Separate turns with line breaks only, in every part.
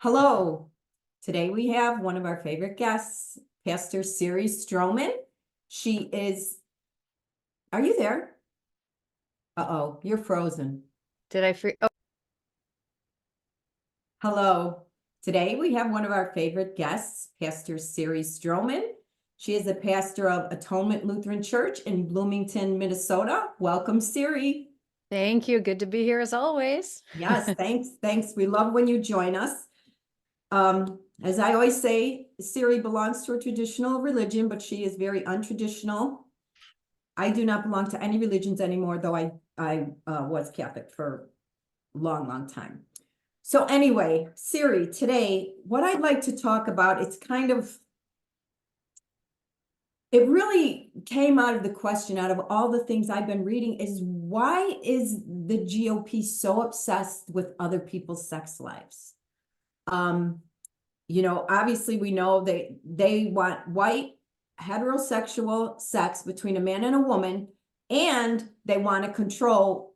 Hello. Today we have one of our favorite guests, Pastor Siri Strommen. She is, are you there? Uh-oh, you're frozen.
Did I free? Oh,
Hello. Today we have one of our favorite guests, Pastor Siri Strommen. She is the pastor of Atonement Lutheran Church in Bloomington, Minnesota. Welcome, Siri.
thank you. Good to be here as always.
Yes, thanks. We love when you join us. As I always say, Siri belongs to a traditional religion, but she is very untraditional. I do not belong to any religions anymore, though I was Catholic for a long time. So anyway, Siri, today, what I'd like to talk about, it really came out of the question, out of all the things I've been reading, is why is the GOP so obsessed with other people's sex lives? Obviously we know they want white heterosexual sex between a man and a woman, and they want to control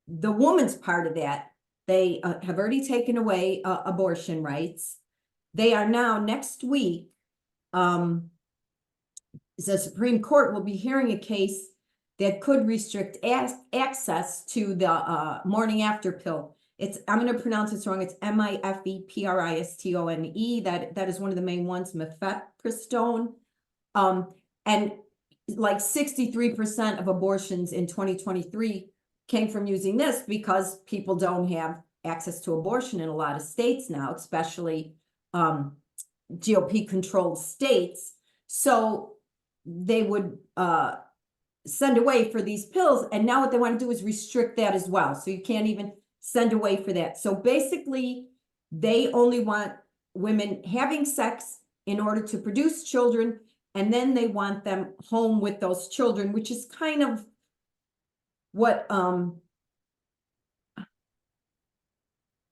the woman's part of that. They have already taken away abortion rights. They are now next week, the Supreme Court will be hearing a case that could restrict access to the morning after pill. I'm going to pronounce this wrong. It's mifepristone. That is one of the main ones, mifepristone. And like 63% of abortions in 2023 came from using this because people don't have access to abortion in a lot of states now, especially GOP controlled states. So they would send away for these pills. And now what they want to do is restrict that as well. So you can't even send away for that. So basically, they only want women having sex in order to produce children, and then they want them home with those children, which is kind of what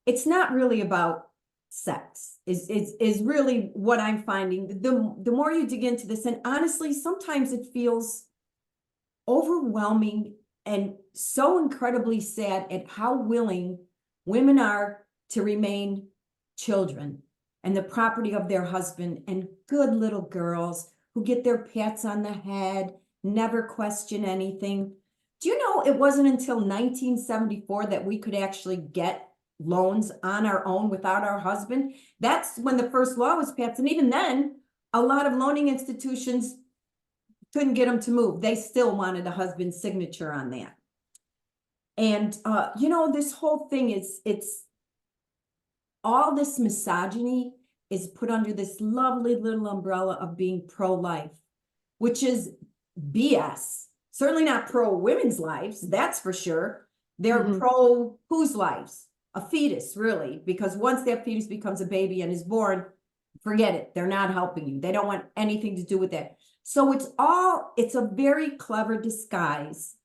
it's not really about sex is really what I'm finding. The more you dig into this, and honestly, sometimes it feels overwhelming and so incredibly sad at how willing women are to remain children and the property of their husband, and good little girls who get their pats on the head, never question anything. Do you know it wasn't until 1974 that we could actually get loans on our own without our husband? That's when the first law was passed. And even then, a lot of loaning institutions couldn't get them to move. They still wanted a husband's signature on that. And, this whole thing it's all this misogyny is put under this lovely little umbrella of being pro-life, which is BS. Certainly not pro-women's lives, that's for sure. They're pro whose lives? A fetus, really, because once that fetus becomes a baby and is born, forget it. They're not helping you. They don't want anything to do with that. So it's a very clever disguise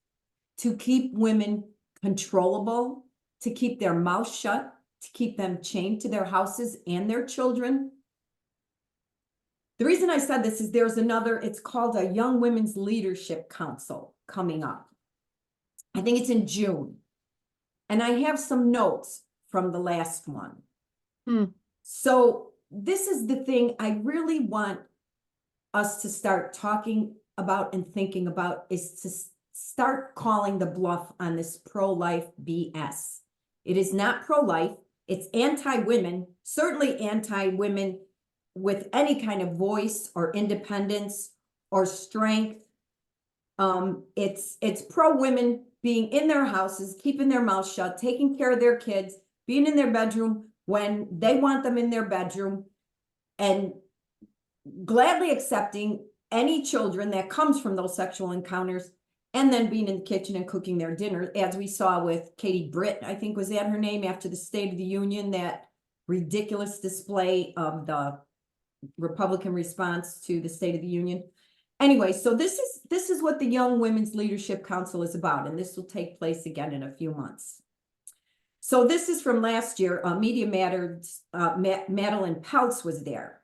to keep women controllable, to keep their mouth shut, to keep them chained to their houses and their children. The reason I said this is it's called a Young Women's Leadership Council coming up. I think it's in June. And I have some notes from the last one. So this is the thing I really want us to start talking about and thinking about, is to start calling the bluff on this pro-life BS. It is not pro-life. It's anti-women, certainly anti-women with any kind of voice or independence or strength. It's pro-women being in their houses, keeping their mouths shut, taking care of their kids, being in their bedroom when they want them in their bedroom, and gladly accepting any children that comes from those sexual encounters, and then being in the kitchen and cooking their dinner, as we saw with Katie Britt, I think was that her name, after the State of the Union, that ridiculous display of the Republican response to the State of the Union. Anyway, so this is what the Young Women's Leadership Council is about, and this will take place again in a few months. So this is from last year. Media Matters, Madeline Peltz was there,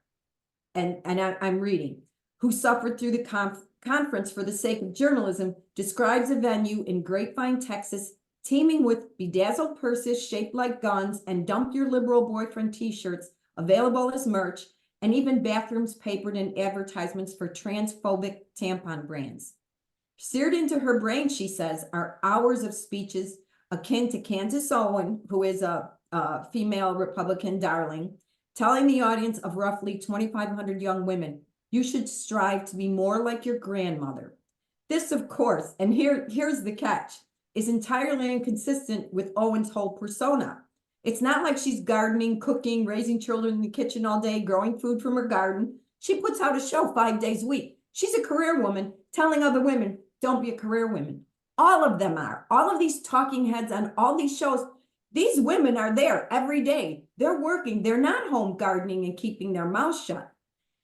and I'm reading, who suffered through the conference for the sake of journalism, describes a venue in Grapevine, Texas, teeming with bedazzled purses shaped like guns and dump your liberal boyfriend t-shirts available as merch, and even bathrooms papered in advertisements for transphobic tampon brands. Seared into her brain, she says, are hours of speeches akin to Candace Owen, who is a female Republican darling, telling the audience of roughly 2,500 young women, you should strive to be more like your grandmother. This, of course, and here's the catch, is entirely inconsistent with Owen's whole persona. It's not like she's gardening, cooking, raising children in the kitchen all day, growing food from her garden. She puts out a show 5 days a week. She's a career woman telling other women, don't be a career woman. All of them are. All of these talking heads on all these shows, these women are there every day. They're working. They're not home gardening and keeping their mouths shut.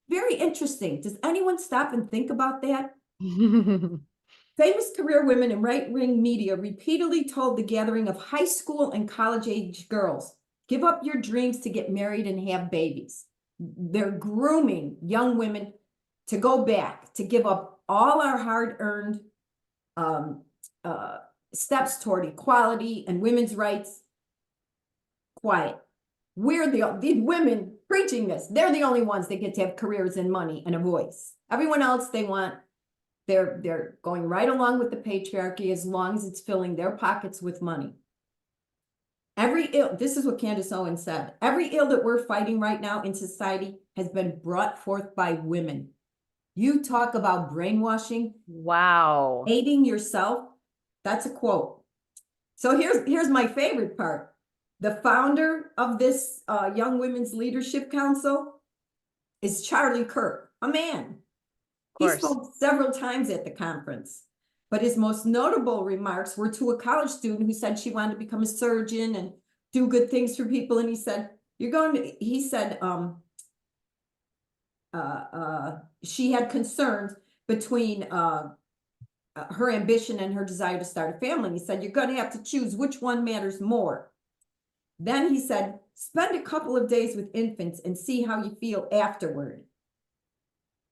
Very interesting. Does anyone stop and think about that? Famous career women in right-wing media repeatedly told the gathering of high school and college-age girls, give up your dreams to get married and have babies. They're grooming young women to go back, to give up all our hard-earned steps toward equality and women's rights. Quiet. We're these women preaching this. They're the only ones that get to have careers and money and a voice. Everyone else they want, they're going right along with the patriarchy as long as it's filling their pockets with money. Every ill, this is what Candace Owens said, every ill that we're fighting right now in society has been brought forth by women. You talk about brainwashing.
Wow.
Hating yourself. That's a quote. So here's my favorite part. The founder of this Young Women's Leadership Council is Charlie Kirk, a man. He spoke several times at the conference, but his most notable remarks were to a college student who said she wanted to become a surgeon and do good things for people. And he said, she had concerns between her ambition and her desire to start a family. He said, you're going to have to choose which one matters more. Then he said, spend a couple of days with infants and see how you feel afterward.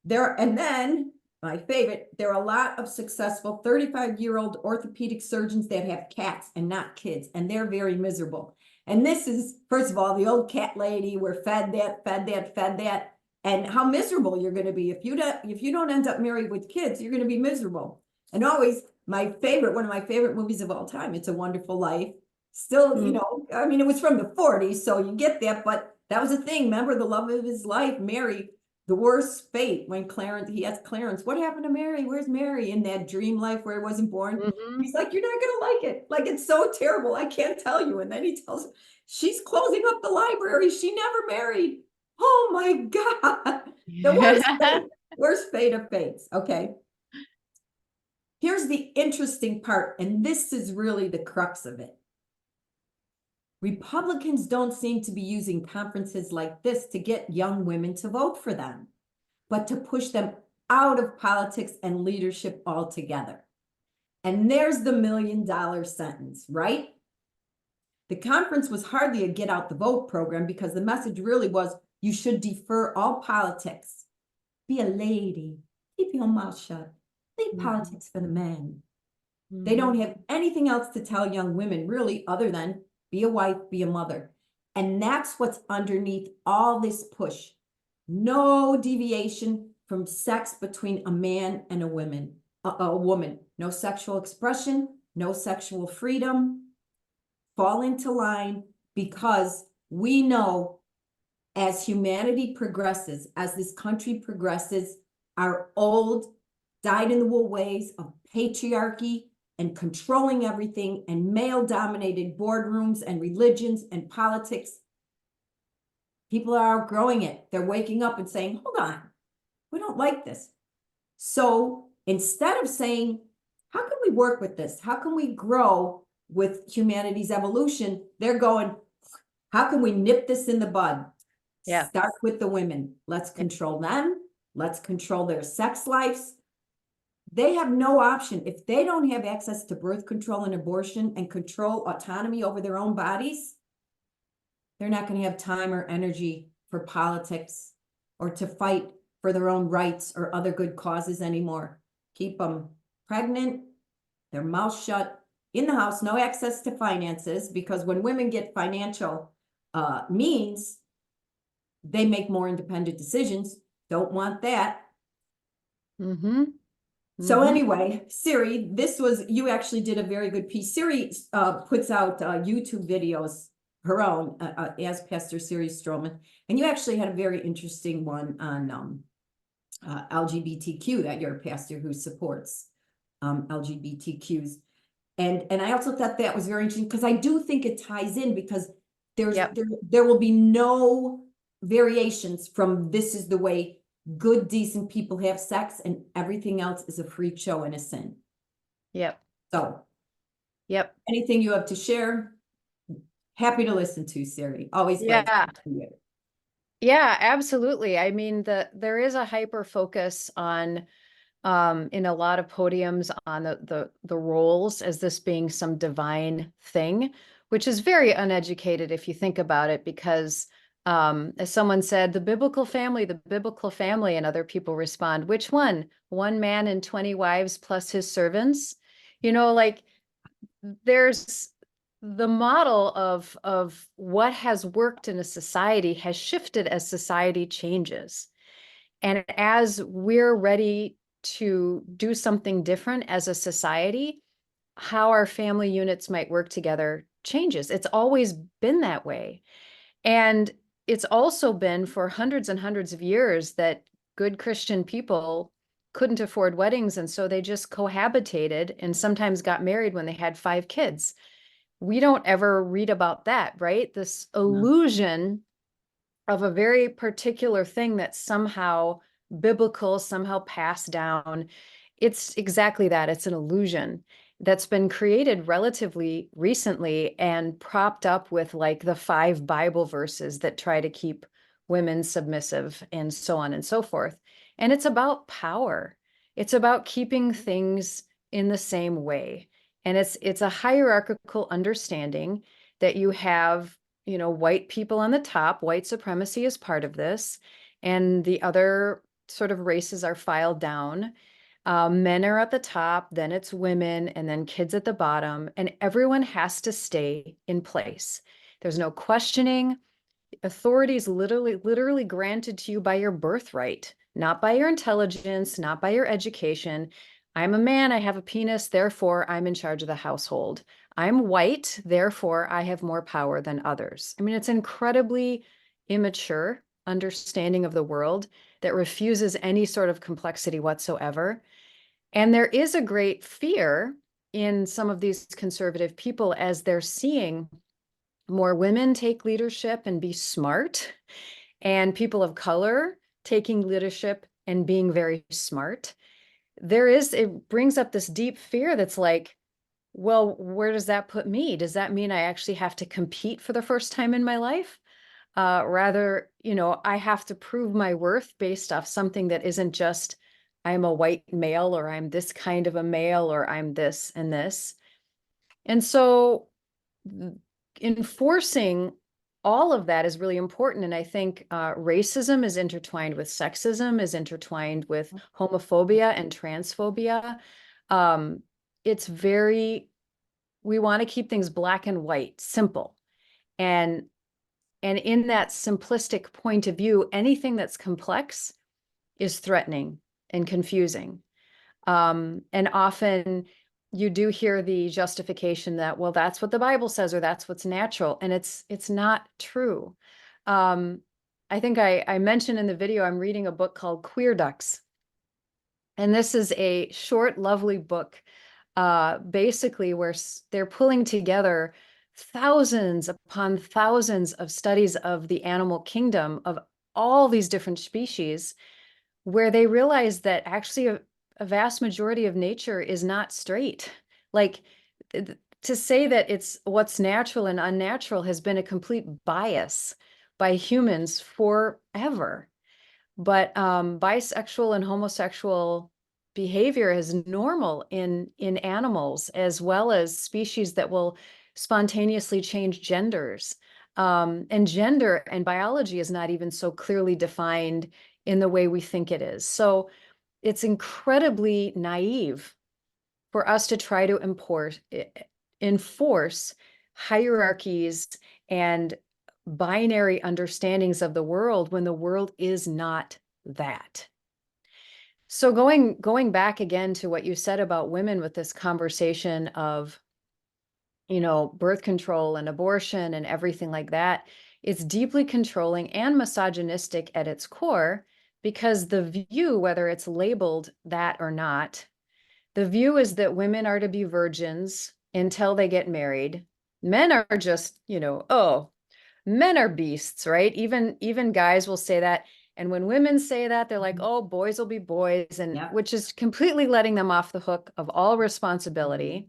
And then, my favorite, there are a lot of successful 35-year-old orthopedic surgeons that have cats and not kids, and they're very miserable. And this is, first of all, the old cat lady, we're fed that, and how miserable you're going to be. If you don't end up married with kids, you're going to be miserable. And always, one of my favorite movies of all time, It's a Wonderful Life. Still, you know, I mean, it was from the 40s, so you get that, but that was a thing. Remember, the love of his life, Mary, the worst fate when he asked Clarence, what happened to Mary? Where's Mary? In that dream life where he wasn't born. He's like, you're not going to like it. Like, it's so terrible. I can't tell you. And then he tells her, she's closing up the library. She never married. Oh my God. The worst fate of fates. Okay. Here's the interesting part, and this is really the crux of it. Republicans don't seem to be using conferences like this to get young women to vote for them, but to push them out of politics and leadership altogether. And there's the $1 million sentence, right? The conference was hardly a get out the vote program because the message really was, you should defer all politics. Be a lady, keep your mouth shut, leave politics for the men. They don't have anything else to tell young women really other than be a wife, be a mother. And that's what's underneath all this push. No deviation from sex between a man and a woman. No sexual expression, no sexual freedom. Fall into line, because we know as humanity progresses, as this country progresses, our old dyed-in-the-wool ways of patriarchy and controlling everything and male-dominated boardrooms and religions and politics, people are outgrowing it. They're waking up and saying, hold on, we don't like this. So instead of saying, how can we work with this? How can we grow with humanity's evolution? They're going, how can we nip this in the bud?
Yeah.
Start with the women. Let's control them. Let's control their sex lives. They have no option. If they don't have access to birth control and abortion and control autonomy over their own bodies, they're not going to have time or energy for politics or to fight for their own rights or other good causes anymore. Keep them pregnant, their mouth shut, in the house, no access to finances, because when women get financial means, they make more independent decisions. Don't want that.
Mm-hmm.
So
Mm-hmm.
anyway, Siri, you actually did a very good piece. Siri puts out YouTube videos, her own, as Pastor Siri Strommen. And you actually had a very interesting one on LGBTQ, that you're a pastor who supports LGBTQs. And I also thought that was very interesting because I do think it ties in, because
Yep.
there will be no variations from this is the way good, decent people have sex, and everything else is a freak show and a sin.
Yep.
So
Yep.
anything you have to share, happy to listen to, Siri. Always glad to
Yeah.
talk to you.
Yeah, absolutely. I mean, there is a hyper focus on in a lot of podiums on the roles as this being some divine thing, which is very uneducated if you think about it, because as someone said, the biblical family, and other people respond, which one? One man and 20 wives plus his servants? You know, like there's the model of what has worked in a society has shifted as society changes. And as we're ready to do something different as a society, how our family units might work together changes. It's always been that way. And it's also been for hundreds and hundreds of years that good Christian people couldn't afford weddings. And so they just cohabitated and sometimes got married when they had 5 kids. We don't ever read about that, right? This
No.
illusion of a very particular thing that's somehow biblical, somehow passed down. It's exactly that. It's an illusion that's been created relatively recently and propped up with like the 5 Bible verses that try to keep women submissive and so on and so forth. And it's about power. It's about keeping things in the same way. And it's a hierarchical understanding that you have, you know, white people on the top. White supremacy is part of this, and the other sort of races are filed down. Men are at the top, then it's women, and then kids at the bottom, and everyone has to stay in place. There's no questioning. Authority is literally granted to you by your birthright, not by your intelligence, not by your education. I'm a man, I have a penis, therefore I'm in charge of the household. I'm white, therefore I have more power than others. I mean, it's incredibly immature understanding of the world that refuses any sort of complexity whatsoever. And there is a great fear in some of these conservative people as they're seeing more women take leadership and be smart, and people of color taking leadership and being very smart. It brings up this deep fear that's like, well, where does that put me? Does that mean I actually have to compete for the first time in my life? Rather, you know, I have to prove my worth based off something that isn't just I'm a white male, or I'm this kind of a male, or I'm this and this. And so enforcing all of that is really important. And I think racism is intertwined with sexism, is intertwined with homophobia and transphobia. Um, it's very, we want to keep things black and white, simple. And in that simplistic point of view, anything that's complex is threatening and confusing. And often you do hear the justification that, well, that's what the Bible says, or that's what's natural. And it's not true. Um, I think I mentioned in the video, I'm reading a book called Queer Ducks. And this is a short, lovely book, basically where they're pulling together thousands upon thousands of studies of the animal kingdom of all these different species, where they realize that actually a vast majority of nature is not straight. Like to say that it's what's natural and unnatural has been a complete bias by humans forever. But bisexual and homosexual behavior is normal in animals, as well as species that will spontaneously change genders. And gender and biology is not even so clearly defined in the way we think it is. So it's incredibly naive for us to try to enforce hierarchies and binary understandings of the world when the world is not that. So going back again to what you said about women with this conversation of, birth control and abortion and everything like that, it's deeply controlling and misogynistic at its core, because the view, whether it's labeled that or not, the view is that women are to be virgins until they get married. Men are just, oh, men are beasts, right? Even guys will say that. And when women say that, they're like, oh, boys will be boys, and
Yep.
which is completely letting them off the hook of all responsibility.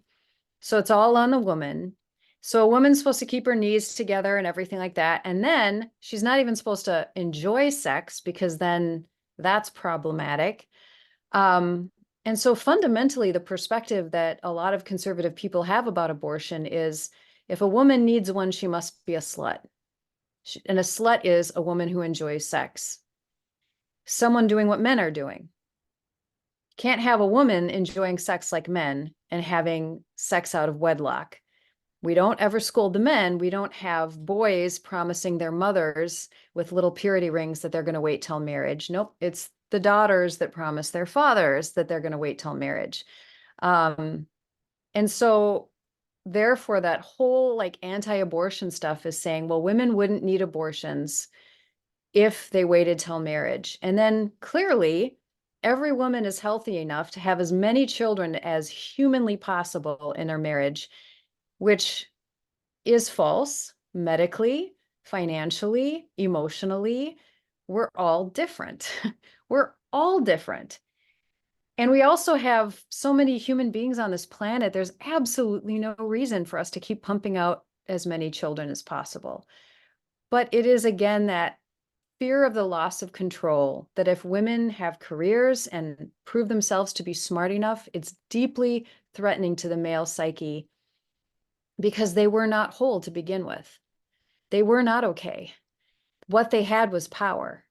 So it's all on the woman. So a woman's supposed to keep her knees together and everything like that. And then she's not even supposed to enjoy sex, because then that's problematic. And so fundamentally, the perspective that a lot of conservative people have about abortion is, if a woman needs one, she must be a slut. And a slut is a woman who enjoys sex. Someone doing what men are doing. Can't have a woman enjoying sex like men and having sex out of wedlock. We don't ever scold the men. We don't have boys promising their mothers with little purity rings that they're going to wait till marriage. Nope. It's the daughters that promise their fathers that they're going to wait till marriage. And so therefore that whole like anti-abortion stuff is saying, well, women wouldn't need abortions if they waited till marriage. And then clearly every woman is healthy enough to have as many children as humanly possible in her marriage, which is false medically, financially, emotionally. We're all different. We're all different. And we also have so many human beings on this planet. There's absolutely no reason for us to keep pumping out as many children as possible. But it is, again, that fear of the loss of control, that if women have careers and prove themselves to be smart enough, it's deeply threatening to the male psyche, because they were not whole to begin with. They were not okay. What they had was power.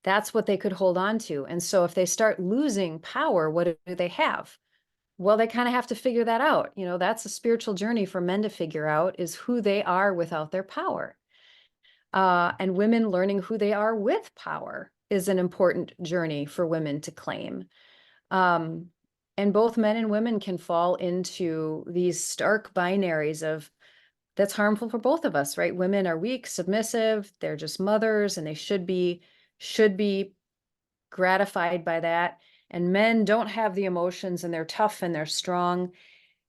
That's what they could hold on to. And so if they start losing power, what do they have? Well, they kind of have to figure that out. That's a spiritual journey for men to figure out, is who they are without their power. And women learning who they are with power is an important journey for women to claim. And both men and women can fall into these stark binaries of, that's harmful for both of us, right? Women are weak, submissive, they're just mothers, and they should be gratified by that. And men don't have the emotions, and they're tough and they're strong.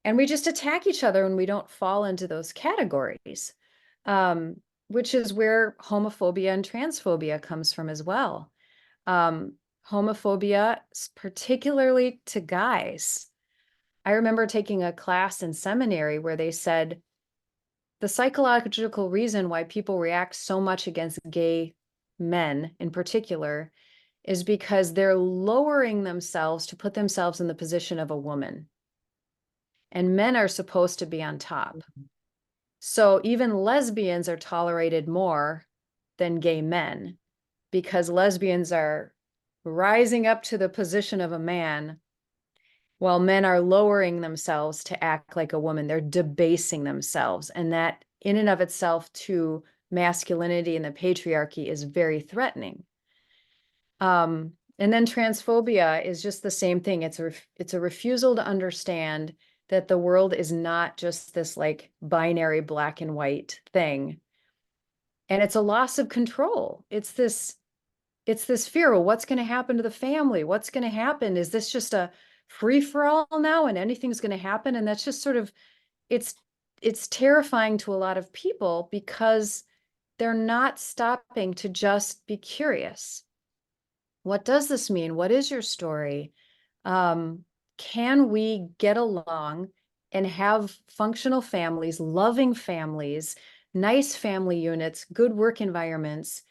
And we just attack each other when we don't fall into those categories, which is where homophobia and transphobia comes from as well. Homophobia, particularly to guys. I remember taking a class in seminary where they said the psychological reason why people react so much against gay men in particular is because they're lowering themselves to put themselves in the position of a woman. And men are supposed to be on top. So even lesbians are tolerated more than gay men, because lesbians are rising up to the position of a man, while men are lowering themselves to act like a woman. They're debasing themselves. And that in and of itself to masculinity and the patriarchy is very threatening. And then transphobia is just the same thing. It's a refusal to understand that the world is not just this like binary black and white thing. And it's a loss of control. It's this fear of what's going to happen to the family. What's going to happen? Is this just a free for all now and anything's going to happen? And that's just sort of, it's terrifying to a lot of people, because they're not stopping to just be curious. What does this mean? What is your story? Can we get along and have functional families, loving families, nice family units, good work environments,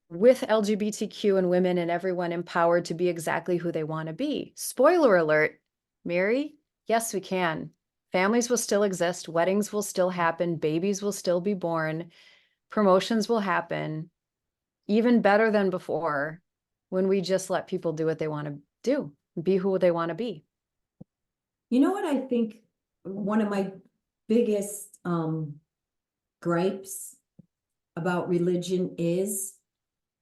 with LGBTQ and women and everyone empowered to be exactly who they want to be? Spoiler alert, Mary, yes, we can. Families will still exist. Weddings will still happen. Babies will still be born. Promotions will happen, even better than before, when we just let people do what they want to do, be who they want to be.
You know what I think one of my biggest gripes about religion is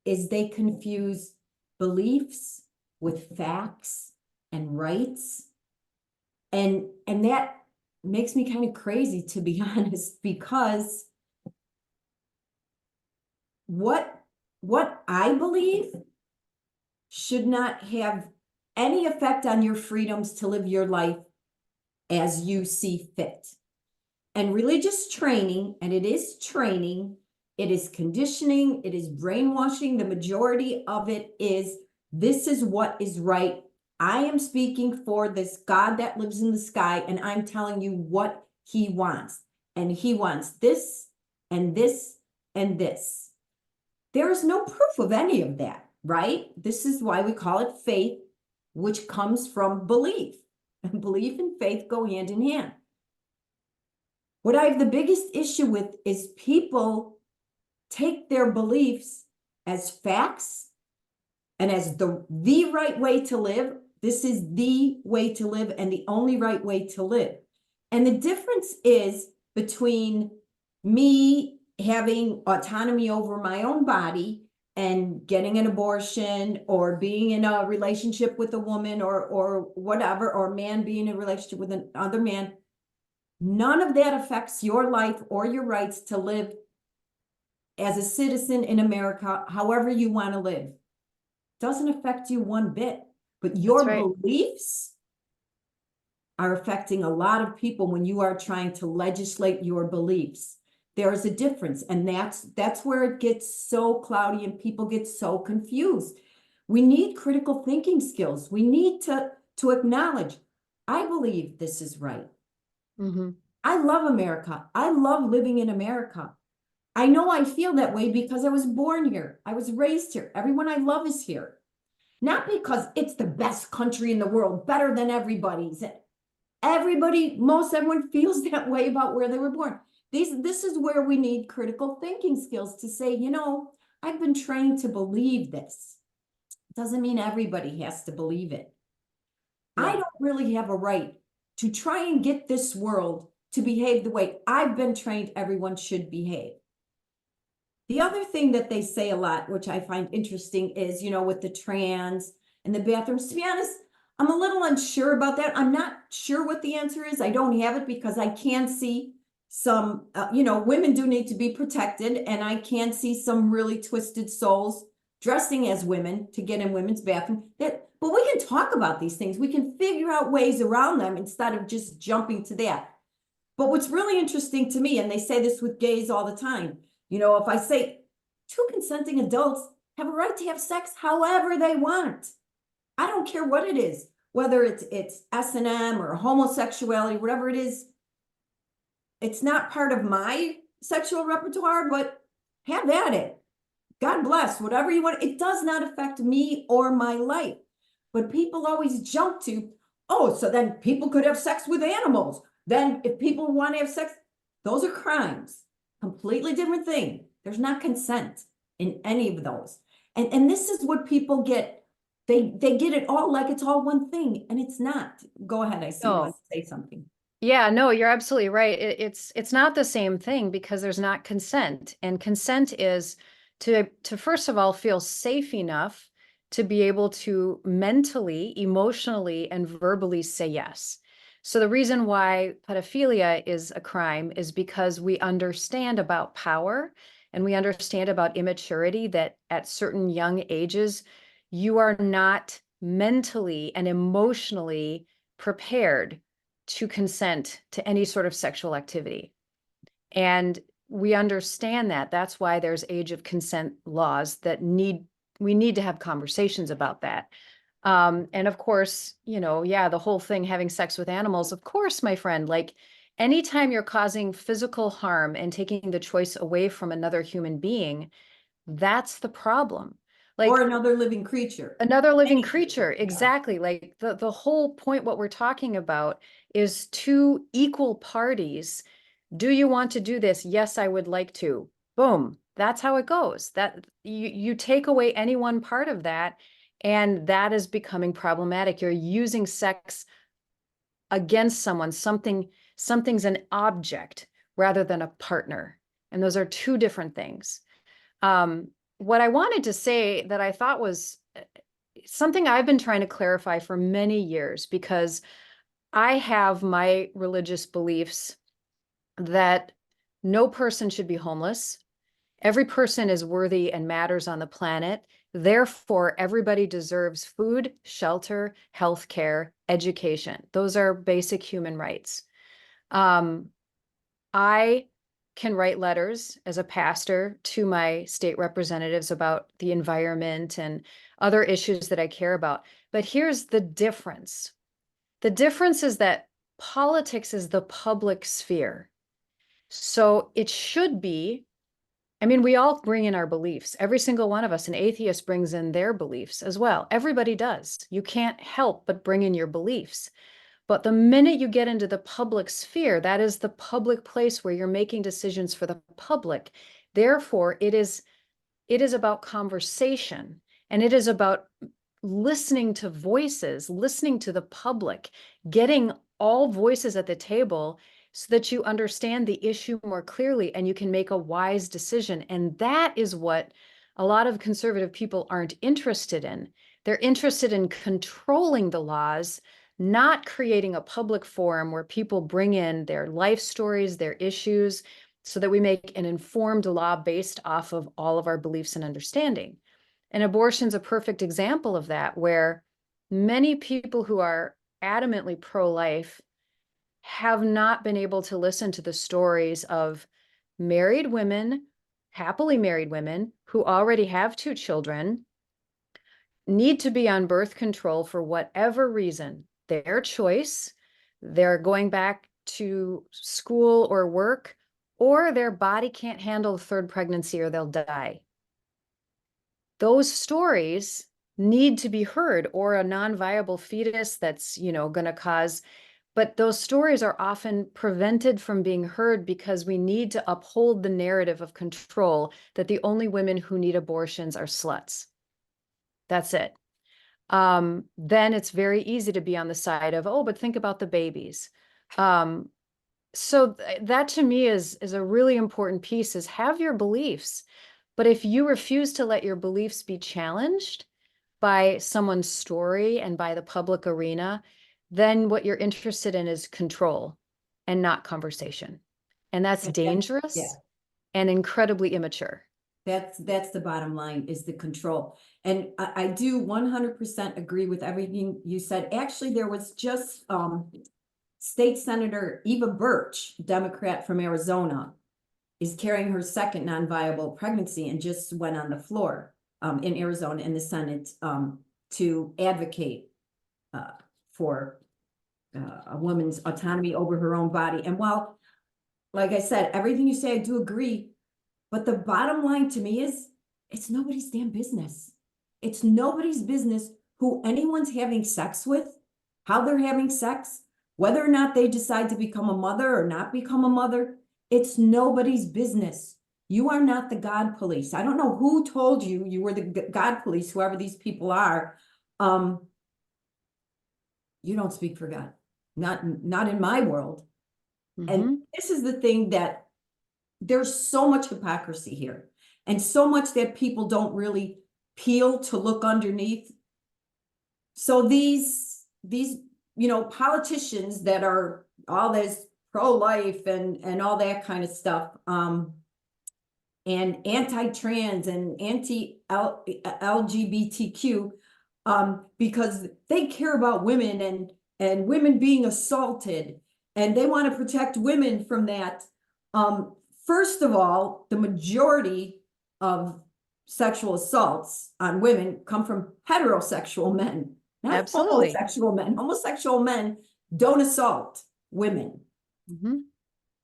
they confuse beliefs with facts and rights. And that makes me kind of crazy, to be honest, because what I believe should not have any effect on your freedoms to live your life as you see fit. And religious training, and it is training, it is conditioning, it is brainwashing. The majority of it is, this is what is right. I am speaking for this God that lives in the sky, and I'm telling you what he wants. And he wants this and this and this. There is no proof of any of that, right? This is why we call it faith, which comes from belief. And belief and faith go hand in hand. What I have the biggest issue with is people take their beliefs as facts and as the right way to live. This is the way to live and the only right way to live. And the difference is between me having autonomy over my own body and getting an abortion, or being in a relationship with a woman, or whatever, or a man being in a relationship with another man. None of that affects your life or your rights to live as a citizen in America, however you want to live. Doesn't affect you one bit, but your beliefs are affecting a lot of people when you are trying to legislate your beliefs. There is a difference, and that's where it gets so cloudy and people get so confused. We need critical thinking skills. We need to acknowledge, I believe this is right.
Mm-hmm.
I love America. I love living in America. I know I feel that way because I was born here. I was raised here. Everyone I love is here. Not because it's the best country in the world, better than everybody's. Everyone feels that way about where they were born. This is where we need critical thinking skills to say, I've been trained to believe this. Doesn't mean everybody has to believe it. Yeah. I don't really have a right to try and get this world to behave the way I've been trained everyone should behave. The other thing that they say a lot, which I find interesting, is, with the trans and the bathrooms. To be honest, I'm a little unsure about that. I'm not sure what the answer is. I don't have it because I can see some, women do need to be protected, and I can see some really twisted souls dressing as women to get in women's bathroom. But we can talk about these things. We can figure out ways around them instead of just jumping to that. But what's really interesting to me, and they say this with gays all the time, if I say two consenting adults have a right to have sex however they want, I don't care what it is, whether it's S&M or homosexuality, whatever it is. It's not part of my sexual repertoire, but have at it. God bless, whatever you want. It does not affect me or my life. But people always jump to, oh, so then people could have sex with animals. Then if people want to have sex, those are crimes. Completely different thing. There's not consent in any of those. And this is what people get. They get it all like it's all one thing, and it's not. Go ahead, I see you want to say something.
Yeah, no, you're absolutely right. It's not the same thing because there's not consent. And consent is to first of all feel safe enough to be able to mentally, emotionally, and verbally say yes. So the reason why pedophilia is a crime is because we understand about power and we understand about immaturity, that at certain young ages, you are not mentally and emotionally prepared to consent to any sort of sexual activity. And we understand that. That's why there's age of consent laws that we need to have conversations about that. And of course, the whole thing, having sex with animals, of course, my friend, like anytime you're causing physical harm and taking the choice away from another human being, that's the problem. Like,
or another living creature.
Another living creature, exactly. Yeah. Like the whole point, what we're talking about is two equal parties. Do you want to do this? Yes, I would like to. Boom. That's how it goes. That you take away any one part of that, and that is becoming problematic. You're using sex against someone. Something's an object rather than a partner. And those are two different things. What I wanted to say that I thought was something I've been trying to clarify for many years, because I have my religious beliefs that no person should be homeless. Every person is worthy and matters on the planet. Therefore, everybody deserves food, shelter, health care, education. Those are basic human rights. I can write letters as a pastor to my state representatives about the environment and other issues that I care about. But here's the difference. The difference is that politics is the public sphere. So it should be, I mean, we all bring in our beliefs. Every single one of us, an atheist brings in their beliefs as well. Everybody does. You can't help but bring in your beliefs. But the minute you get into the public sphere, that is the public place where you're making decisions for the public. Therefore, it is about conversation, and it is about listening to voices, listening to the public, getting all voices at the table so that you understand the issue more clearly and you can make a wise decision. And that is what a lot of conservative people aren't interested in. They're interested in controlling the laws, not creating a public forum where people bring in their life stories, their issues, so that we make an informed law based off of all of our beliefs and understanding. And abortion's a perfect example of that, where many people who are adamantly pro-life have not been able to listen to the stories of married women, happily married women who already have 2 children, need to be on birth control for whatever reason, their choice, they're going back to school or work, or their body can't handle the 3rd pregnancy or they'll die. Those stories need to be heard, or a non-viable fetus that's, going to cause, but those stories are often prevented from being heard because we need to uphold the narrative of control that the only women who need abortions are sluts. That's it. Then it's very easy to be on the side of, oh, but think about the babies. So that to me is a really important piece, is have your beliefs. But if you refuse to let your beliefs be challenged by someone's story and by the public arena, then what you're interested in is control and not conversation. And that's
Yeah.
dangerous and incredibly immature.
That's the bottom line, is the control. And I do 100% agree with everything you said. Actually, there was just State Senator Eva Birch, Democrat from Arizona, is carrying her 2nd non-viable pregnancy and just went on the floor in Arizona in the Senate to advocate for a woman's autonomy over her own body. And while, like I said, everything you say, I do agree. But the bottom line to me is, it's nobody's damn business. It's nobody's business who anyone's having sex with, how they're having sex, whether or not they decide to become a mother or not become a mother. It's nobody's business. You are not the God police. I don't know who told you you were the God police, whoever these people are. You don't speak for God. Not in my world. And this is the thing, that there's so much hypocrisy here, and so much that people don't really peel to look underneath. So these politicians that are all this pro-life and all that kind of stuff, and anti-trans and anti-LGBTQ, because they care about women and women being assaulted, and they want to protect women from that. First of all, the majority of sexual assaults on women come from heterosexual men, not
Absolutely.
homosexual men. Homosexual men don't assault women,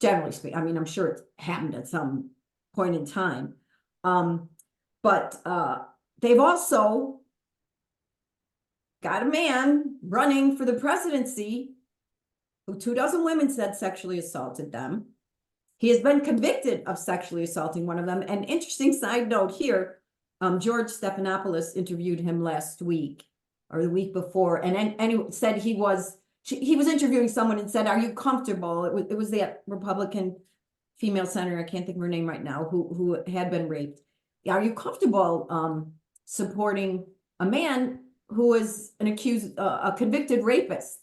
generally speaking. I mean, I'm sure it happened at some point in time. But they've also got a man running for the presidency who 24 women said sexually assaulted them. He has been convicted of sexually assaulting one of them. An interesting side note here, George Stephanopoulos interviewed him last week or the week before, and he said he was interviewing someone and said, "Are you comfortable?" It was that Republican female senator, I can't think of her name right now, who had been raped. Are you comfortable supporting a man who is a convicted rapist?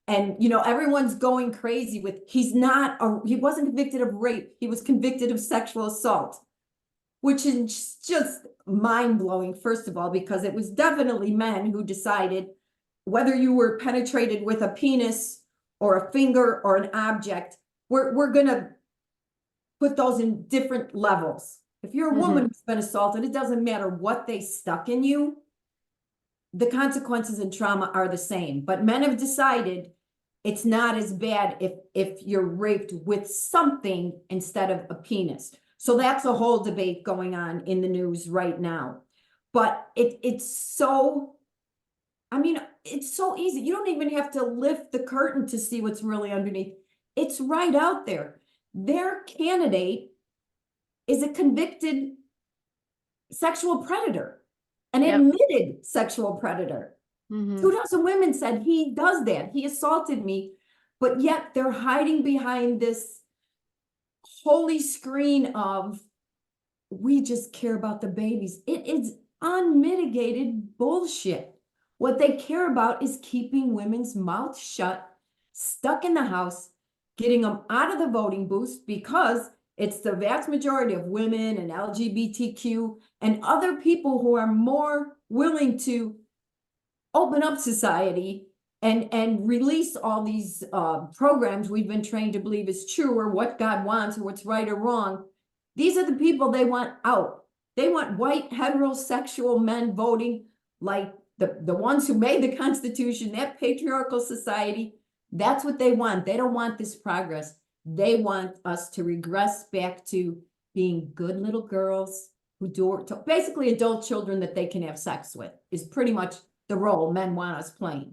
And everyone's going crazy with he wasn't convicted of rape, he was convicted of sexual assault, which is just mind-blowing, first of all, because it was definitely men who decided whether you were penetrated with a penis or a finger or an object, we're gonna put those in different levels. If you're a woman who's been assaulted, it doesn't matter what they stuck in you, the consequences and trauma are the same. But men have decided it's not as bad if you're raped with something instead of a penis. So that's a whole debate going on in the news right now. But it's so, I mean, it's so easy. You don't even have to lift the curtain to see what's really underneath. It's right out there. Their candidate is a convicted sexual predator, an admitted sexual predator. 2,000 women said he does that. He assaulted me, but yet they're hiding behind this holy screen of we just care about the babies. It is unmitigated bullshit. What they care about is keeping women's mouths shut, stuck in the house, getting them out of the voting booths, because it's the vast majority of women and LGBTQ and other people who are more willing to open up society and release all these programs we've been trained to believe is true, or what God wants, or what's right or wrong. These are the people they want out. They want white heterosexual men voting like the ones who made the Constitution, that patriarchal society. That's what they want. They don't want this progress. They want us to regress back to being good little girls who do basically adult children that they can have sex with, is pretty much the role men want us playing.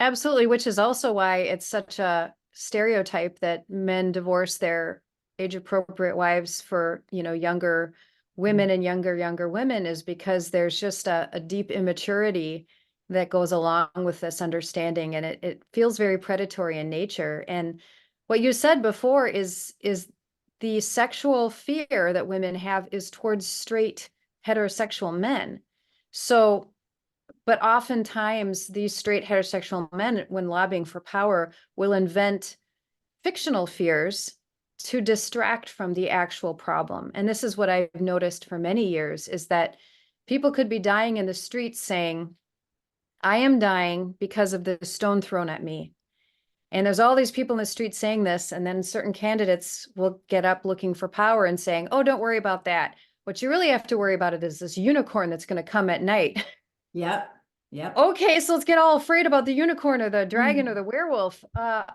Absolutely, which is also why it's such a stereotype that men divorce their age-appropriate wives for, younger women and younger women, is because there's just a deep immaturity that goes along with this understanding, and it feels very predatory in nature. And what you said before is the sexual fear that women have is towards straight heterosexual men. So, but oftentimes these straight heterosexual men, when lobbying for power, will invent fictional fears to distract from the actual problem. And this is what I've noticed for many years, is that people could be dying in the streets saying, I am dying because of the stone thrown at me. And there's all these people in the street saying this, and then certain candidates will get up looking for power and saying, oh, don't worry about that. What you really have to worry about it is this unicorn that's going to come at night.
Yep. Yep.
Okay, so let's get all afraid about the unicorn or the dragon or the werewolf.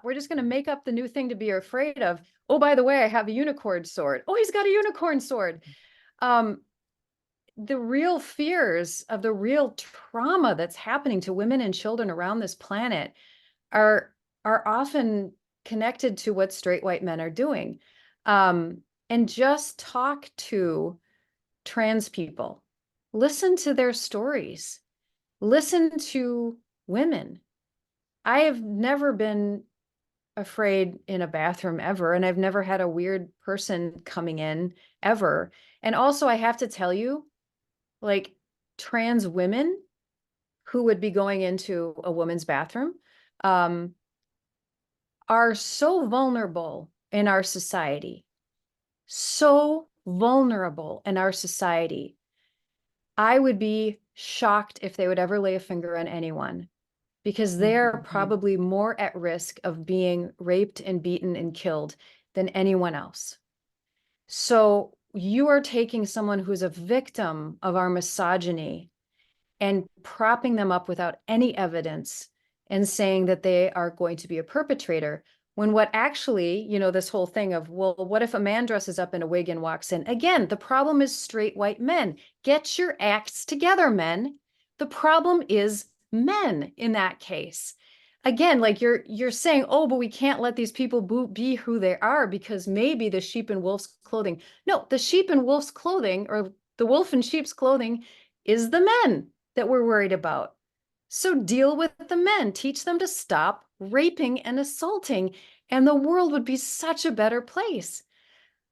We're just going to make up the new thing to be afraid of. Oh, by the way, I have a unicorn sword. Oh, he's got a unicorn sword. The real fears of the real trauma that's happening to women and children around this planet are often connected to what straight white men are doing. And just talk to trans people. Listen to their stories. Listen to women. I have never been afraid in a bathroom ever, and I've never had a weird person coming in ever. And also, I have to tell you, like, trans women who would be going into a woman's bathroom are so vulnerable in our society. So vulnerable in our society. I would be shocked if they would ever lay a finger on anyone, because they're probably more at risk of being raped and beaten and killed than anyone else. So you are taking someone who's a victim of our misogyny and propping them up without any evidence and saying that they are going to be a perpetrator, when what actually, this whole thing of, well, what if a man dresses up in a wig and walks in? Again, the problem is straight white men. Get your acts together, men. The problem is men in that case. Again, like you're saying, oh, but we can't let these people be who they are because maybe the sheep in wolf's clothing. No, the sheep in wolf's clothing, or the wolf in sheep's clothing, is the men that we're worried about. So deal with the men, teach them to stop raping and assaulting, and the world would be such a better place.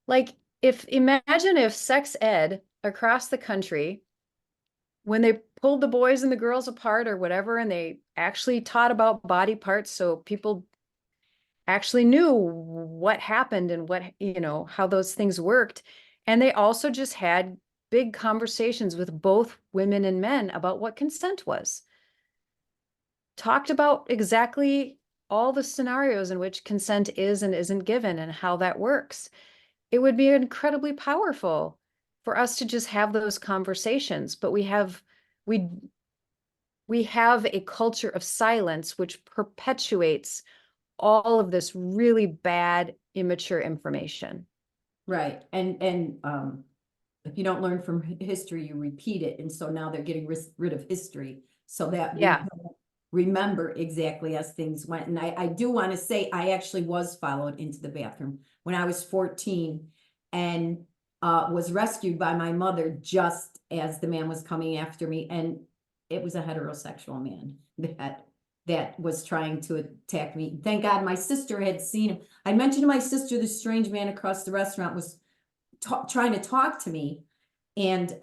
Like, imagine if sex ed across the country, when they pulled the boys and the girls apart or whatever, and they actually taught about body parts so people actually knew what happened and what, how those things worked. And they also just had big conversations with both women and men about what consent was. Talked about exactly all the scenarios in which consent is and isn't given and how that works. It would be incredibly powerful for us to just have those conversations, but we we have a culture of silence which perpetuates all of this really bad, immature information.
Right. And if you don't learn from history, you repeat it. And so now they're getting rid of history so that we
Yeah.
don't remember exactly as things went. And I do want to say I actually was followed into the bathroom when I was 14 and was rescued by my mother just as the man was coming after me. And it was a heterosexual man that was trying to attack me. Thank God my sister had seen him. I mentioned to my sister, this strange man across the restaurant was trying to talk to me. And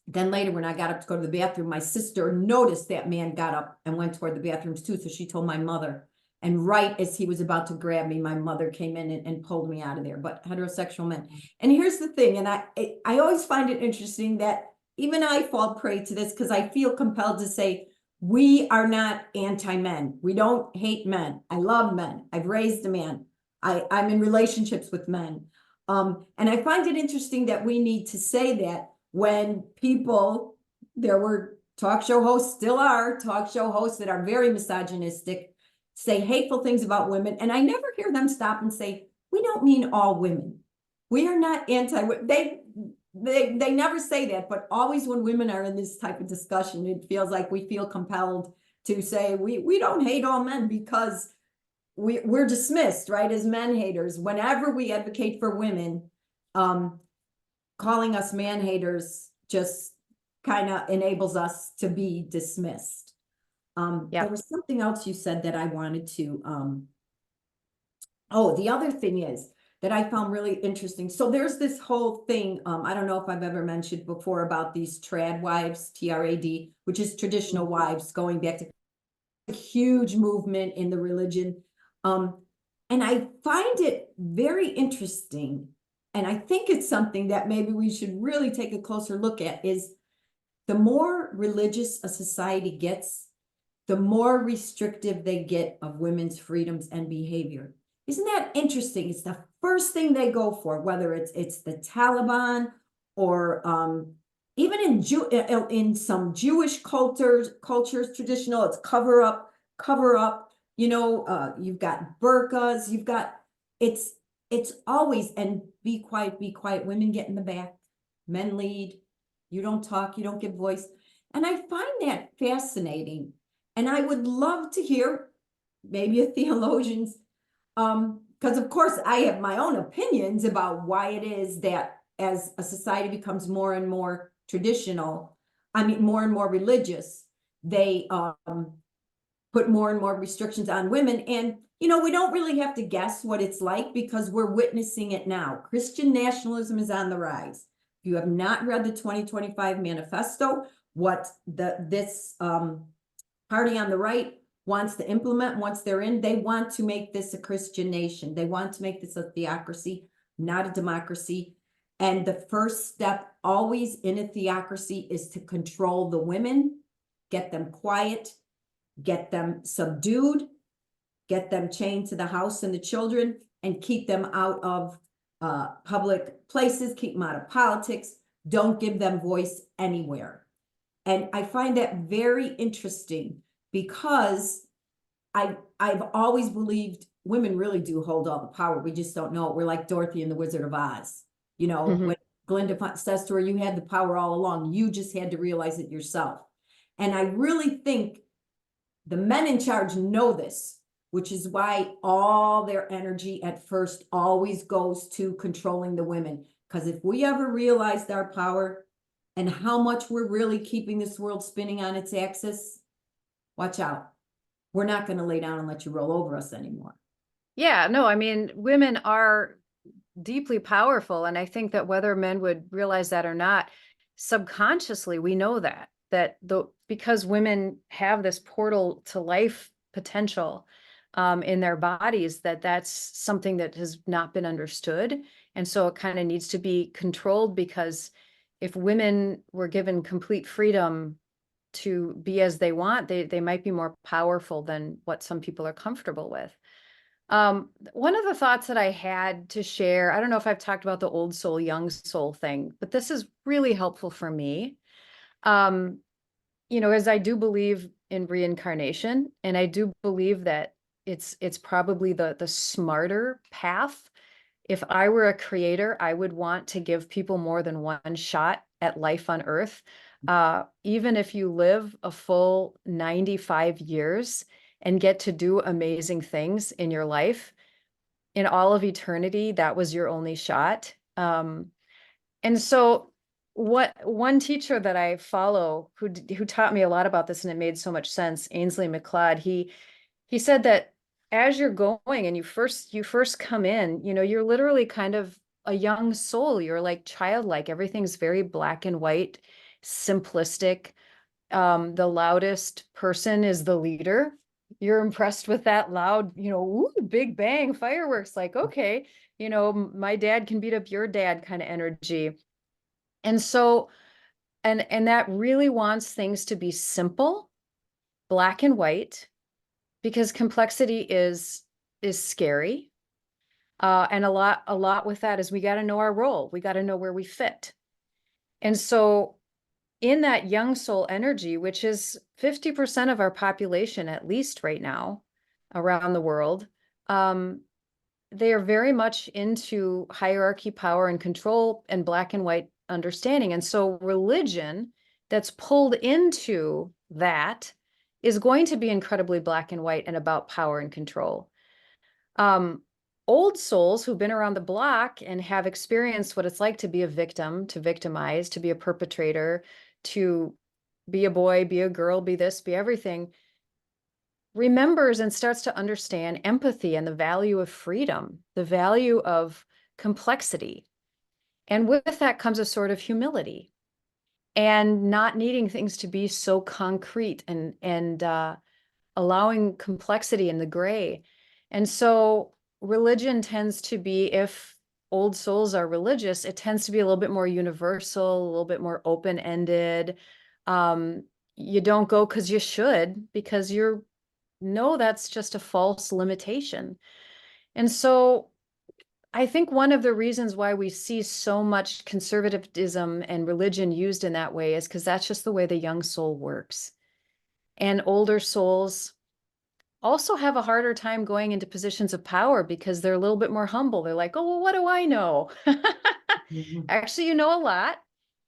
then later when I got up to go to the bathroom, my sister noticed that man got up and went toward the bathrooms too. So she told my mother. And right as he was about to grab me, my mother came in and pulled me out of there. But heterosexual men. And here's the thing, and I always find it interesting that even I fall prey to this because I feel compelled to say, we are not anti-men. We don't hate men. I love men. I've raised a man. I'm in relationships with men. And I find it interesting that we need to say that when people, there were talk show hosts, still are talk show hosts that are very misogynistic, say hateful things about women. And I never hear them stop and say, we don't mean all women. We are not they never say that, but always when women are in this type of discussion, it feels like we feel compelled to say we don't hate all men because we're dismissed, right, as men haters. Whenever we advocate for women, calling us man haters just kind of enables us to be dismissed. There was something else you said that I wanted to, oh, the other thing is that I found really interesting. So there's this whole thing, I don't know if I've ever mentioned before about these trad wives, TRAD, which is traditional wives going back to a huge movement in the religion. And I find it very interesting. And I think it's something that maybe we should really take a closer look at is the more religious a society gets, the more restrictive they get of women's freedoms and behavior. Isn't that interesting? It's the first thing they go for, whether it's the Taliban or even in some Jewish cultures, traditional, it's cover up. You've got burqas, it's always, and be quiet. Women get in the back, men lead. You don't talk, you don't give voice. And I find that fascinating. And I would love to hear maybe a theologian's, because of course I have my own opinions about why it is that as a society becomes more and more traditional, more and more religious, they put more and more restrictions on women. And, we don't really have to guess what it's like because we're witnessing it now. Christian nationalism is on the rise. If you have not read the 2025 manifesto, what this party on the right wants to implement once they're in, they want to make this a Christian nation. They want to make this a theocracy, not a democracy. And the first step always in a theocracy is to control the women, get them quiet, get them subdued, get them chained to the house and the children, and keep them out of public places, keep them out of politics, don't give them voice anywhere. And I find that very interesting because I've always believed women really do hold all the power. We just don't know it. We're like Dorothy and the Wizard of Oz. When Glinda says to her, you had the power all along. You just had to realize it yourself. And I really think the men in charge know this, which is why all their energy at first always goes to controlling the women. Because if we ever realized our power and how much we're really keeping this world spinning on its axis, watch out. We're not going to lay down and let you roll over us anymore.
Yeah, no, women are deeply powerful. And I think that whether men would realize that or not, subconsciously, we know because women have this portal to life potential in their bodies, that's something that has not been understood. And so it kind of needs to be controlled, because if women were given complete freedom to be as they want, they might be more powerful than what some people are comfortable with. One of the thoughts that I had to share, I don't know if I've talked about the old soul, young soul thing, but this is really helpful for me. Um, as I do believe in reincarnation, and I do believe that it's probably the smarter path. If I were a creator, I would want to give people more than one shot at life on Earth. Even if you live a full 95 years and get to do amazing things in your life, in all of eternity, that was your only shot. And so what one teacher that I follow who taught me a lot about this, and it made so much sense, Ainsley McLeod, he said that as you're going and you first come in, you're literally kind of a young soul. You're like childlike. Everything's very black and white, simplistic. The loudest person is the leader. You're impressed with that loud, ooh, big bang fireworks, like, okay, my dad can beat up your dad kind of energy. And so, and that really wants things to be simple, black and white, because complexity is scary. And a lot with that is we got to know our role. We got to know where we fit. And so in that young soul energy, which is 50% of our population, at least right now, around the world, they are very much into hierarchy, power, and control, and black and white understanding. And so religion that's pulled into that is going to be incredibly black and white and about power and control. Um, Old souls who've been around the block and have experienced what it's like to be a victim, to victimize, to be a perpetrator, to be a boy, be a girl, be this, be everything, remembers and starts to understand empathy and the value of freedom, the value of complexity. And with that comes a sort of humility and not needing things to be so concrete, and allowing complexity in the gray. And so religion tends to be, if old souls are religious, it tends to be a little bit more universal, a little bit more open-ended. You don't go because you should, because that's just a false limitation. And so I think one of the reasons why we see so much conservatism and religion used in that way is because that's just the way the young soul works. And older souls also have a harder time going into positions of power because they're a little bit more humble. They're like, oh, well, what do I know?
Mhm.
Actually, you know a lot.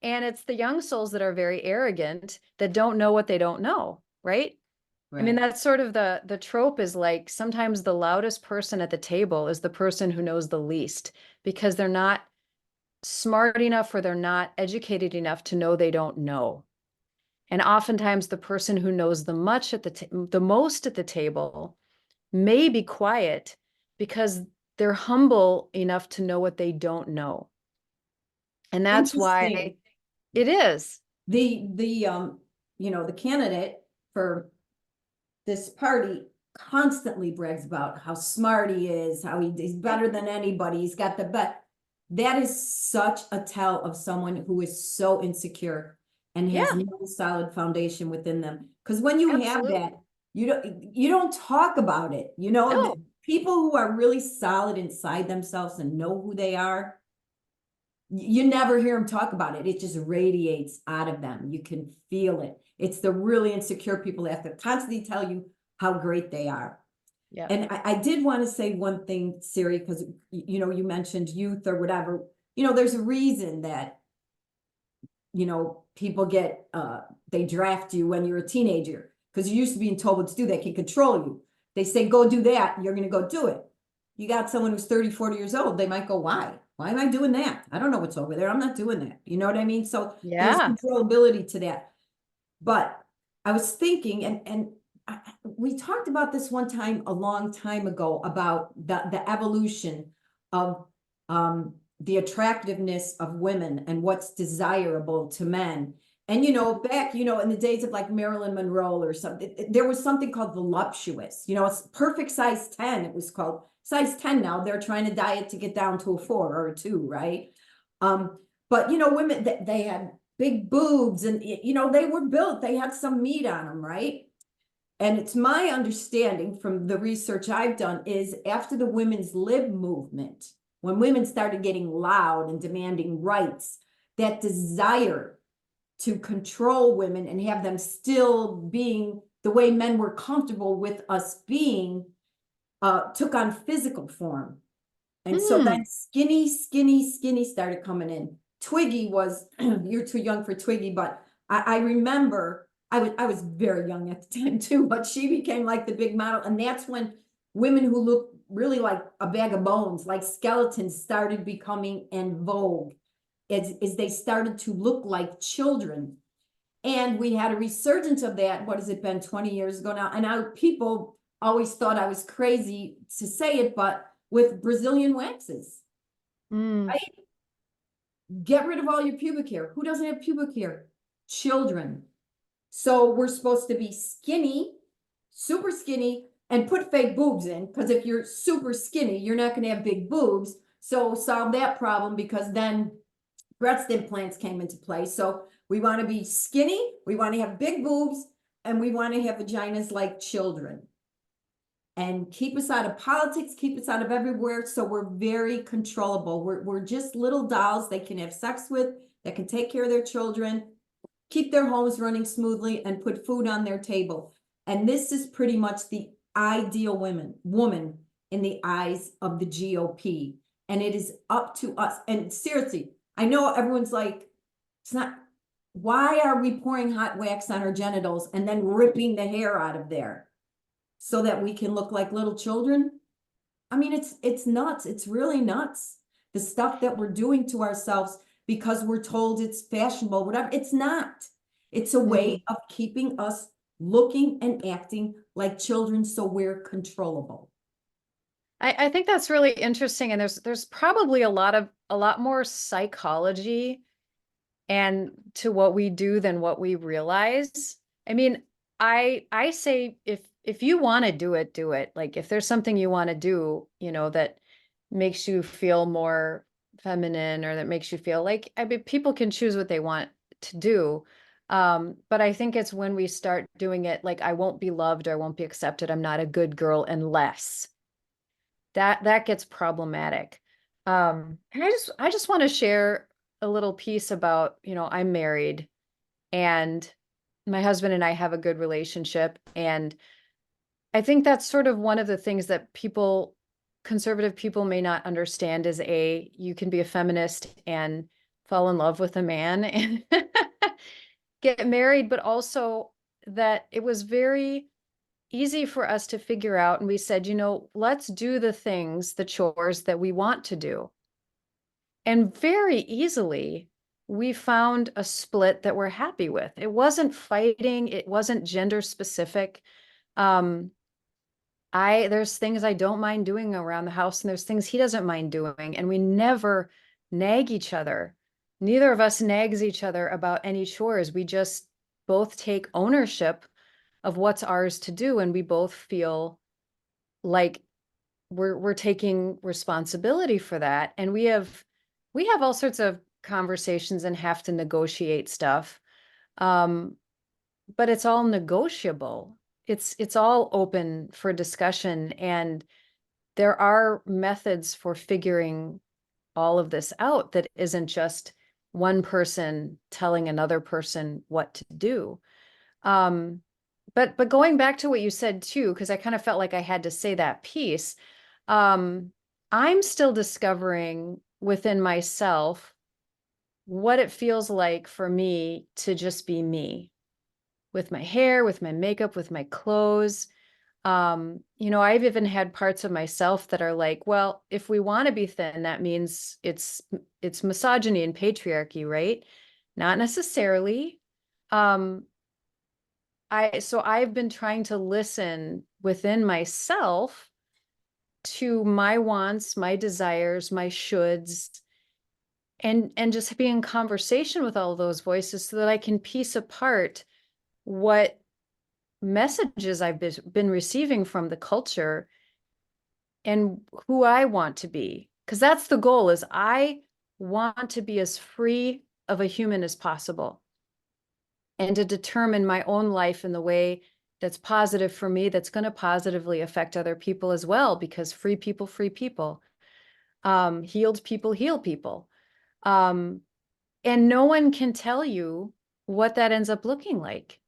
And it's the young souls that are very arrogant, that don't know what they don't know, right? I mean,
Right.
that's sort of the trope, is like sometimes the loudest person at the table is the person who knows the least, because they're not smart enough or they're not educated enough to know they don't know. And oftentimes the person who knows the most at the table may be quiet because they're humble enough to know what they don't know. And that's
Interesting.
why it is.
The candidate for this party constantly brags about how smart he is, how he's better than anybody. He's got the best. That is such a tell of someone who is so insecure and has
Yeah,
no solid foundation within them. Because when you have that,
absolutely.
you don't talk about it. The
No.
people who are really solid inside themselves and know who they are, you never hear them talk about it. It just radiates out of them. You can feel it. It's the really insecure people that have to constantly tell you how great they are.
Yeah.
And I did want to say one thing, Siri, because you mentioned youth or whatever. There's a reason that people they draft you when you're a teenager, because you're used to being told what to do. They can control you. They say go do that, you're going to go do it. You got someone who's 30, 40 years old, they might go, why am I doing that? I don't know what's over there. I'm not doing that. You know what I mean? So there's
Yeah.
controllability to that. But I was thinking, and we talked about this one time a long time ago, about the evolution of the attractiveness of women and what's desirable to men. And, you know, back, you know, in the days of like Marilyn Monroe or something, there was something called voluptuous, you know, it's perfect size 10. It was called size 10 now. They're trying to diet to get down to a 4 or a 2, right? But, you know, women, they had big boobs and, you know, they were built, they had some meat on them, right? And it's my understanding from the research I've done is after the women's lib movement, when women started getting loud and demanding rights, that desire to control women and have them still being the way men were comfortable with us being, took on physical form. And so
Hmm.
then skinny started coming in. Twiggy was, you're too young for Twiggy, but I remember I was very young at the time too, but she became like the big model. And that's when women who look really like a bag of bones, like skeletons, started becoming in vogue as they started to look like children. And we had a resurgence of that. What has it been, 20 years ago now? And now people always thought I was crazy to say it, but with Brazilian waxes,
Mm.
right? Get rid of all your pubic hair. Who doesn't have pubic hair? Children. So we're supposed to be skinny, super skinny, and put fake boobs in, because if you're super skinny, you're not going to have big boobs. So solve that problem, because then breast implants came into play. So we want to be skinny, we want to have big boobs, and we want to have vaginas like children. And keep us out of politics, keep us out of everywhere. So we're very controllable. We're just little dolls they can have sex with, that can take care of their children, keep their homes running smoothly, and put food on their table. And this is pretty much the ideal woman in the eyes of the GOP. And it is up to us. And seriously, I know everyone's like, it's not, why are we pouring hot wax on our genitals and then ripping the hair out of there so that we can look like little children? I mean, it's nuts. It's really nuts. The stuff that we're doing to ourselves because we're told it's fashionable, whatever. It's not. It's a way of keeping us looking and acting like children so we're controllable.
I think that's really interesting. And there's probably a lot more psychology and to what we do than what we realize. I mean, I say if you want to do it, do it. Like if there's something you want to do, you know, that makes you feel more feminine or that makes you feel like, I mean, people can choose what they want to do. But I think it's when we start doing it, like I won't be loved or I won't be accepted. I'm not a good girl unless that gets problematic. And I just want to share a little piece about, you know, I'm married and my husband and I have a good relationship. And I think that's sort of one of the things that conservative people may not understand is you can be a feminist and fall in love with a man and get married, but also that it was very easy for us to figure out. And we said, you know, let's do the chores that we want to do. And very easily, we found a split that we're happy with. It wasn't fighting, it wasn't gender specific. Um, there's things I don't mind doing around the house, and there's things he doesn't mind doing, and we never nag each other. Neither of us nags each other about any chores. We just both take ownership of what's ours to do, and we both feel like we're taking responsibility for that. And we have all sorts of conversations and have to negotiate stuff. But it's all negotiable. It's all open for discussion, and there are methods for figuring all of this out that isn't just one person telling another person what to do. Um, but going back to what you said too, because I kind of felt like I had to say that piece. Um, I'm still discovering within myself what it feels like for me to just be me with my hair, with my makeup, with my clothes. You know, I've even had parts of myself that are like, well, if we want to be thin, that means it's misogyny and patriarchy, right? Not necessarily. Um, so I've been trying to listen within myself to my wants, my desires, my shoulds, and just be in conversation with all of those voices so that I can piece apart what messages I've been receiving from the culture and who I want to be. Because that's the goal, is I want to be as free of a human as possible, and to determine my own life in the way that's positive for me, that's going to positively affect other people as well, because free people, healed people, heal people. And no one can tell you what that ends up looking like.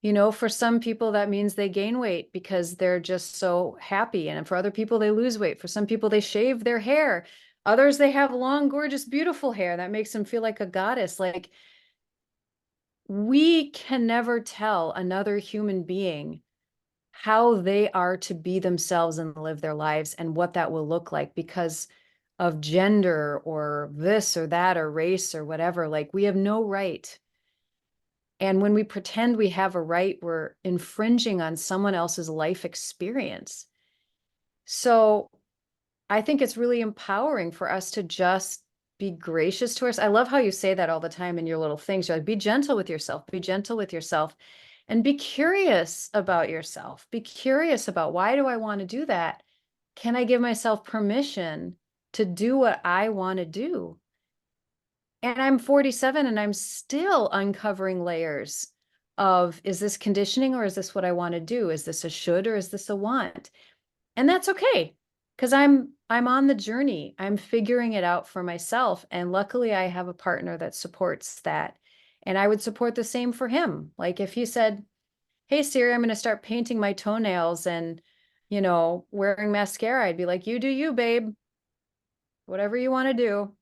You know, for some people, that means they gain weight because they're just so happy. And for other people, they lose weight. For some people, they shave their hair. Others, they have long, gorgeous, beautiful hair that makes them feel like a goddess. Like, we can never tell another human being how they are to be themselves and live their lives and what that will look like because of gender or this or that or race or whatever. Like, we have no right. And when we pretend we have a right, we're infringing on someone else's life experience. So I think it's really empowering for us to just be gracious to us. I love how you say that all the time in your little things. You're like, be gentle with yourself, be gentle with yourself, and be curious about yourself. Be curious about, why do I want to do that? Can I give myself permission to do what I want to do? And I'm 47 and I'm still uncovering layers of, is this conditioning or is this what I want to do? Is this a should or is this a want? And that's okay, because I'm on the journey. I'm figuring it out for myself. And luckily I have a partner that supports that. And I would support the same for him. Like, if he said, hey, Siri, I'm going to start painting my toenails and, wearing mascara, I'd be like, you do you, babe. Whatever you want to do.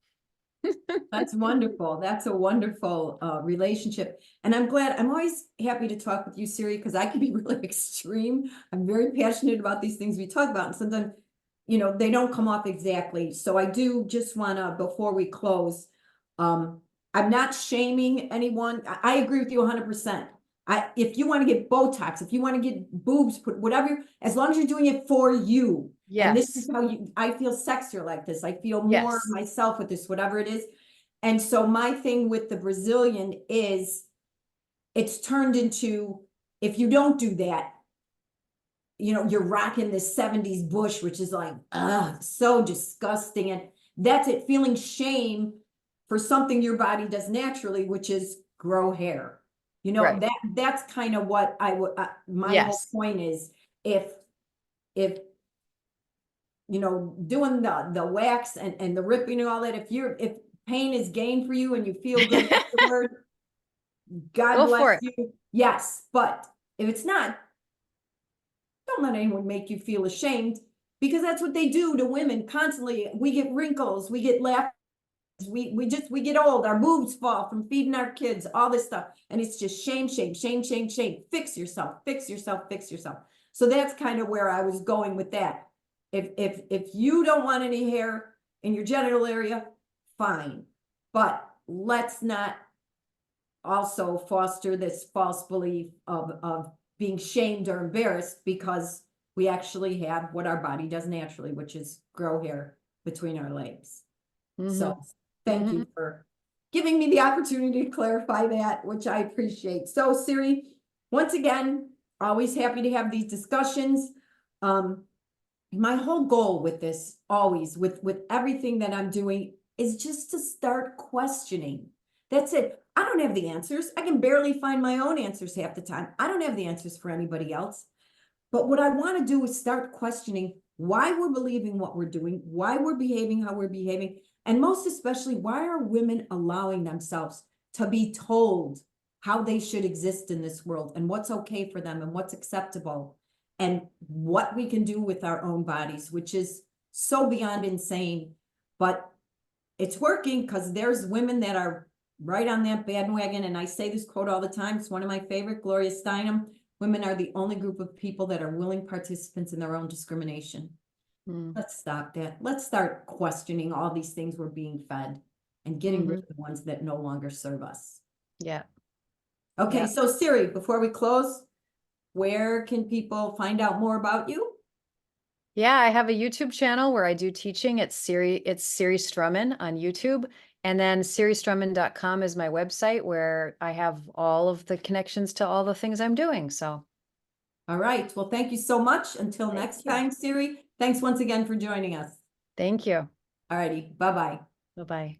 That's wonderful. That's a wonderful relationship. And I'm always happy to talk with you, Siri, because I can be really extreme. I'm very passionate about these things we talk about. And sometimes, they don't come off exactly. So I do just want to, before we close, I'm not shaming anyone. I agree with you 100%. If you want to get Botox, if you want to get boobs put, whatever, as long as you're doing it for you. And this is
Yes.
how I feel sexier like this. I feel more
Yes.
myself with this, whatever it is. And so my thing with the Brazilian is it's turned into, if you don't do that, you're rocking this 70s bush, which is like, so disgusting. And that's it, feeling shame for something your body does naturally, which is grow hair.
Right.
That's kind of what I would, my whole
Yes.
point is, if doing the wax and the ripping and all that, if pain is gain for you and you feel good afterward, God
Go
bless
for it.
you. Yes, but if it's not, don't let anyone make you feel ashamed, because that's what they do to women constantly. We get wrinkles, we get laughs, we get old, our boobs fall from feeding our kids, all this stuff. And it's just shame, shame, shame, shame, shame. Fix yourself, fix yourself, fix yourself. So that's kind of where I was going with that. If you don't want any hair in your genital area, fine. But let's not also foster this false belief of being shamed or embarrassed because we actually have what our body does naturally, which is grow hair between our legs. So thank you for giving me the opportunity to clarify that, which I appreciate. So Siri, once again, always happy to have these discussions. My whole goal with this, always with everything that I'm doing, is just to start questioning. That's it. I don't have the answers. I can barely find my own answers half the time. I don't have the answers for anybody else. But what I want to do is start questioning why we're believing what we're doing, why we're behaving how we're behaving, and most especially, why are women allowing themselves to be told how they should exist in this world and what's okay for them and what's acceptable and what we can do with our own bodies, which is so beyond insane. But it's working, because there's women that are right on that bandwagon. And I say this quote all the time. It's one of my favorite, Gloria Steinem. Women are the only group of people that are willing participants in their own discrimination. Let's stop that. Let's start questioning all these things we're being fed and getting rid of the ones that no longer serve us.
Yeah.
Okay,
Yeah.
so Siri, before we close, where can people find out more about you?
Yeah, I have a YouTube channel where I do teaching. It's Siri Strommen on YouTube. And then siristrommen.com is my website where I have all of the connections to all the things I'm doing. So
All right. Well, thank you so much. Until
thank
next
you.
time, Siri. Thanks once again for joining us.
Thank you.
All righty. Bye-bye.
Bye-bye.